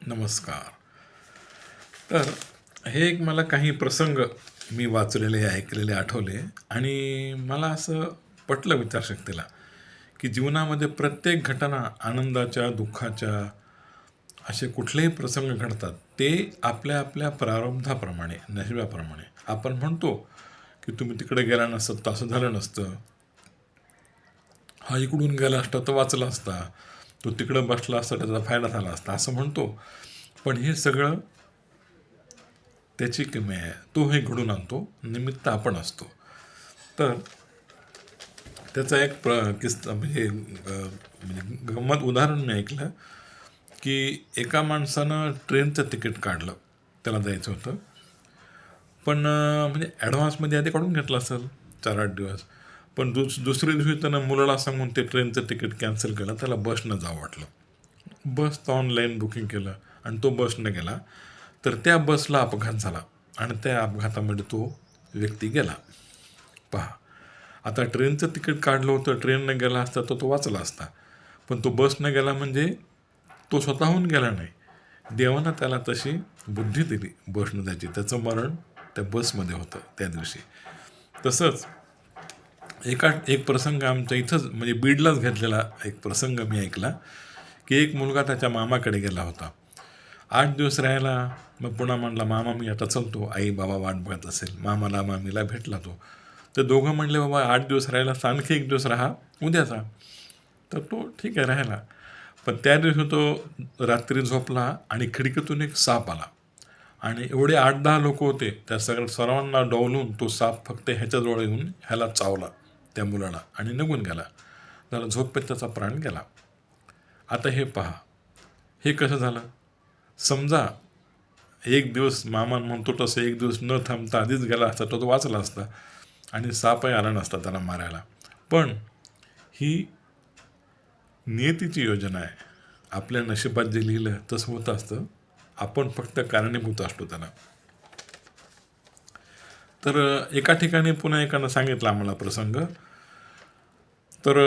नमस्कार. तर हे एक मला काही प्रसंग मी वाचलेले, ऐकलेले आठवले आणि मला असं पटलं विचारशक्तीला, की जीवनामध्ये प्रत्येक घटना आनंदाच्या, दुःखाच्या असे कुठलेही प्रसंग घडतात, ते आपल्या आपल्या प्रारब्धाप्रमाणे, नशिबाप्रमाणे. आपण म्हणतो, की तुम्ही तिकडे गेला नसतं तर असं झालं नसतं. हा इकडून गेला असता तर वाचला असता. तो तिकडं बसला असता त्याचा फायदा झाला असता, असं म्हणतो. पण हे सगळं त्याची किमया आहे. तो हे घडून आणतो, निमित्त आपण असतो. तर त्याचा एक किस्सा म्हणजे गंमत उदाहरण मी ऐकलं, की एका माणसानं ट्रेनचं तिकीट काढलं. त्याला जायचं होतं. पण म्हणजे ॲडव्हान्समध्ये आधी काढून घेतलं असेल 4-8 दिवस. पण दुसऱ्या दिवशी त्यानं मुलाला सांगून ते ट्रेनचं तिकीट कॅन्सल केलं. त्याला बसनं जावं वाटलं. बसचं ऑनलाईन बुकिंग केलं आणि तो बसनं गेला. तर त्या बसला अपघात झाला आणि त्या अपघातामध्ये तो व्यक्ती गेला. पहा, आता ट्रेनचं तिकीट काढलं होतं, ट्रेननं गेला असता तर तो वाचला असता. पण तो बसनं गेला म्हणजे तो स्वतःहून गेला नाही. देवानं त्याला तशी बुद्धी दिली बसनं जायची. त्याचं मरण त्या बसमध्ये होतं त्या दिवशी. तसंच एक प्रसंग आमच्या इथंच म्हणजे बीडलाच घेतलेला एक प्रसंग मी ऐकला, की एक मुलगा त्याच्या मामाकडे गेला होता. 8 दिवस राहायला. मग पुन्हा म्हणला, मामा मी आता चलतो, आई बाबा वाट बघत असेल. मामाला मामीला भेटला तो. तर दोघं म्हणले, बाबा 8 दिवस राहायला, आणखी 1 दिवस राहा, उद्या जा. तर तो ठीक आहे राहायला. पण त्या दिवशी तो रात्री झोपला आणि खिडकीतून एक साप आला आणि एवढे 8-10 लोक होते. त्या सर्वांना डवलून तो साप फक्त ह्याच्याजवळ येऊन ह्याला चावला, त्या मुलाला, आणि निघून गेला. त्याला झोपेत त्याचा प्राण गेला. आता हे पहा, हे कसं झालं? समजा एक दिवस मामा म्हणतो तसं एक दिवस न थांबता आधीच गेला असता तर तो वाचला असता आणि सापही आला नसता त्याला मारायला. पण ही नियतीची योजना आहे. आपल्या नशिबात जे लिहिलं तसं होतं असतं. आपण फक्त कारणीभूत असतो त्याला. तर एका ठिकाणी पुन्हा एकानं सांगितलं आम्हाला प्रसंग. तर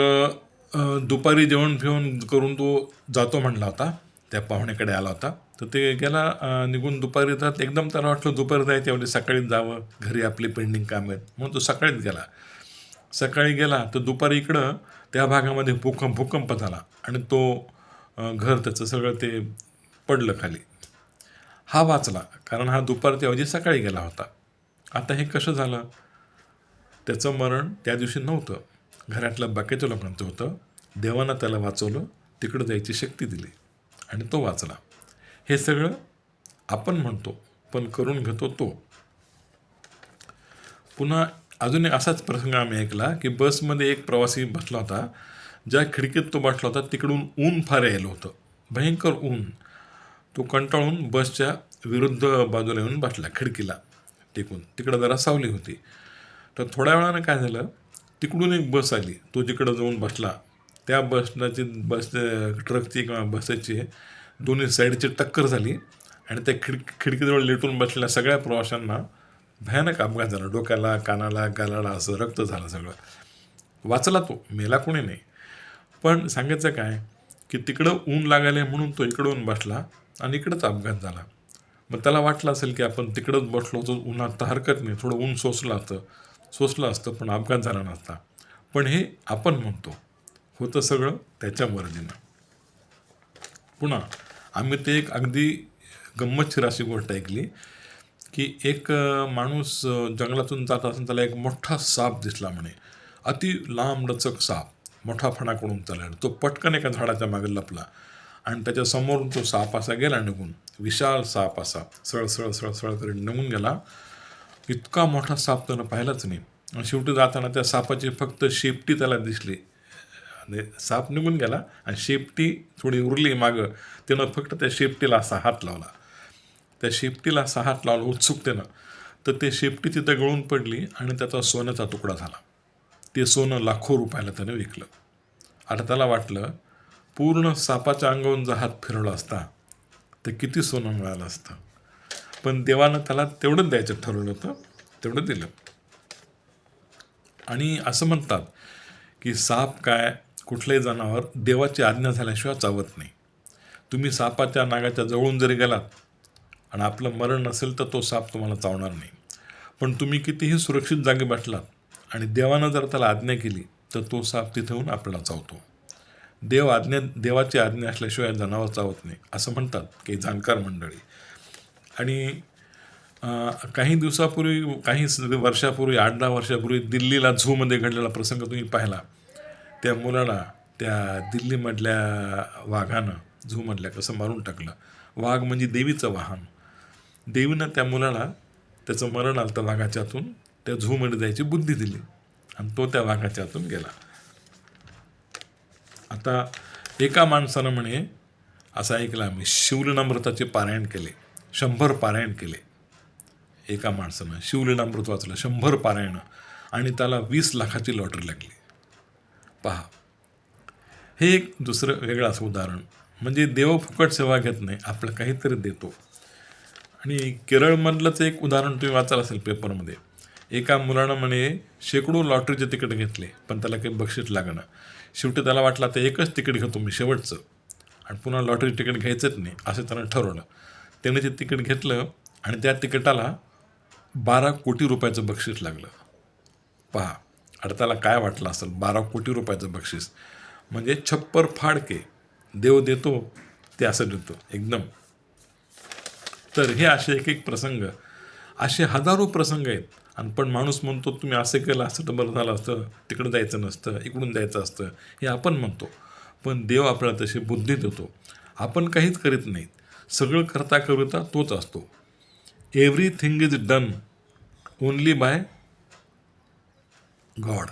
दुपारी जेवण फिवण करून तो जातो म्हणला होता. त्या पाहुण्याकडे आला होता. तर ते गेला निघून दुपारी. तर एकदम त्याला वाटलं दुपारी जायचं, एवढे सकाळीच जावं, घरी आपली पेंडिंग काम आहेत म्हणून तो सकाळीच गेला. सकाळी गेला तर दुपारी इकडं त्या भागामध्ये भूकंप झाला आणि तो घर त्याचं सगळं ते पडलं खाली. हा वाचला, कारण हा दुपारच्या ऐवजी सकाळी गेला होता. आता हे कसं झालं? त्याचं मरण त्या दिवशी नव्हतं, घरातल्या बाकीच्या लोकांचं होतं. देवानं त्याला वाचवलं, तिकडं जायची शक्ती दिली आणि तो वाचला. हे सगळं आपण म्हणतो, पण करून घेतो तो. पुन्हा अजून एक असाच प्रसंग आम्ही ऐकला, की बसमध्ये एक प्रवासी बसला होता. ज्या खिडकीत तो बसला होता तिकडून ऊन फार यायलं होतं, भयंकर ऊन. तो कंटाळून बसच्या विरुद्ध बाजूला येऊन बसला, खिडकीला टेकून. तिकडं जरा सावली होती. तर थोड्या वेळानं काय झालं, तिकडून एक बस आली. तो जिकडं जाऊन बसला त्या बस ट्रकची किंवा बसची दोन्ही साईडची टक्कर झाली आणि त्या खिडकीजवळ लेटून बसलेल्या सगळ्या प्रवाशांना भयानक अपघात झाला. डोक्याला, कानाला, गालाला असं रक्त झालं सगळं. वाचला तो, मेला कोणी नाही. पण सांगायचं काय, की तिकडं ऊन लागायला म्हणून तो इकडून बसला आणि इकडंच अपघात झाला. मग त्याला वाटलं असेल की आपण तिकडंच बसलो होतो उन्हात तर हरकत नाही, थोडं ऊन सोसलं असतं पण अपघात झाला नसता. पण हे आपण म्हणतो, होतं सगळं त्याच्या मर्जीनं. पुन्हा आम्ही ते एक अगदी गंमतशीर अशी गोष्ट ऐकली, की एक माणूस जंगलातून जात असताना त्याला एक मोठा साप दिसला म्हणे. अति लांब लचक साप, मोठा फणाकडून चालला. तो पटकन एका झाडाच्या मागे लपला आणि त्याच्या समोरून तो साप असा गेला निघून. विशाल साप असा सळसळ करीत निघून गेला. इतका मोठा साप त्यानं पाहिलाच नाही. आणि शेवटी जाताना त्या सापाची फक्त शेपटी त्याला दिसली. आणि साप निघून गेला आणि शेपटी थोडी उरली मागं. त्यानं फक्त त्या शेपटीला असा हात लावला. त्या शेपटीला असा हात लावला उत्सुकतेनं, तर ते शेपटी तिथं गळून पडली आणि त्याचा सोन्याचा तुकडा झाला. ते सोनं लाखो रुपयाला त्यानं विकलं. आता त्याला वाटलं, पूर्ण सापाच्या अंगावरून जर हात फिरवला असता तर किती सोनं मिळालं असतं. पण देवानं त्याला तेवढंच द्यायचं ठरवलं होतं, तेवढं दिलं. आणि असं म्हणतात, की साप काय, कुठलंही जनावर देवाची आज्ञा झाल्याशिवाय चावत नाही. तुम्ही सापाच्या नागाच्या जवळून जरी गेलात आणि आपलं मरण नसेल तर तो साप तुम्हाला चावणार नाही. पण तुम्ही कितीही सुरक्षित जागी बसलात आणि देवानं जर त्याला आज्ञा केली तर तो साप तिथे येऊन आपल्याला चावतो. देवाची आज्ञा असल्याशिवाय जनावर चावत नाही असं म्हणतात काही जाणकार मंडळी. आणि काही दिवसापूर्वी, काही वर्षापूर्वी, 8-10 वर्षापूर्वी दिल्लीला झूमध्ये घडलेला प्रसंग तुम्ही पाहिला. त्या मुलाला त्या दिल्लीमधल्या वाघानं झूमधल्या कसं मारून टाकलं. वाघ म्हणजे देवीचं वाहन. देवीनं त्या मुलाला त्याचं मरण आलं तर वाघाच्या हातून त्या झूमध्ये जायची बुद्धी दिली आणि तो त्या वाघाच्या हातून गेला. आता एका माणसानं म्हणे असं ऐकलं आम्ही, शिवलीलामृताचे पारायण केले, 100 पारायण केले. एका माणसानं शिवलीलामृत वाचलं, 100 पारायणं, आणि त्याला 20 लाखाची लॉटरी लागली. पहा, हे एक दुसरं वेगळं असं उदाहरण. म्हणजे देव फुकट सेवा घेत नाही, आपलं काहीतरी देतो. आणि केरळमधलंच एक उदाहरण तुम्ही वाचाल असेल पेपरमध्ये. एका मुलानं म्हणे शेकडो लॉटरीचे तिकीट घेतले पण त्याला काही बक्षीस लागणं. शेवटी त्याला वाटलं आता एकच तिकीट घेतो मी शेवटचं आणि पुन्हा लॉटरी तिकीट घ्यायचंच नाही असं त्यानं ठरवलं. त्याने ते तिकीट घेतलं आणि त्या तिकिटाला 12 कोटी रुपयाचं बक्षीस लागलं. पहा, आता त्याला काय वाटलं असेल, 12 कोटी रुपयाचं बक्षीस म्हणजे छप्पर फाडके. देव देतो ते असं देतो एकदम. तर हे असे एक एक प्रसंग, असे हजारो प्रसंग आहेत. आणि पण माणूस म्हणतो तुम्ही असं केलं असतं तर बरं झालं असतं, तिकडं जायचं नसतं, इकडून जायचं असतं, हे आपण म्हणतो. पण देव आपल्याला तशी बुद्धी देतो. आपण काहीच करीत नाहीत, सगळं करता करिता तोच असतो. Everything is done only by God.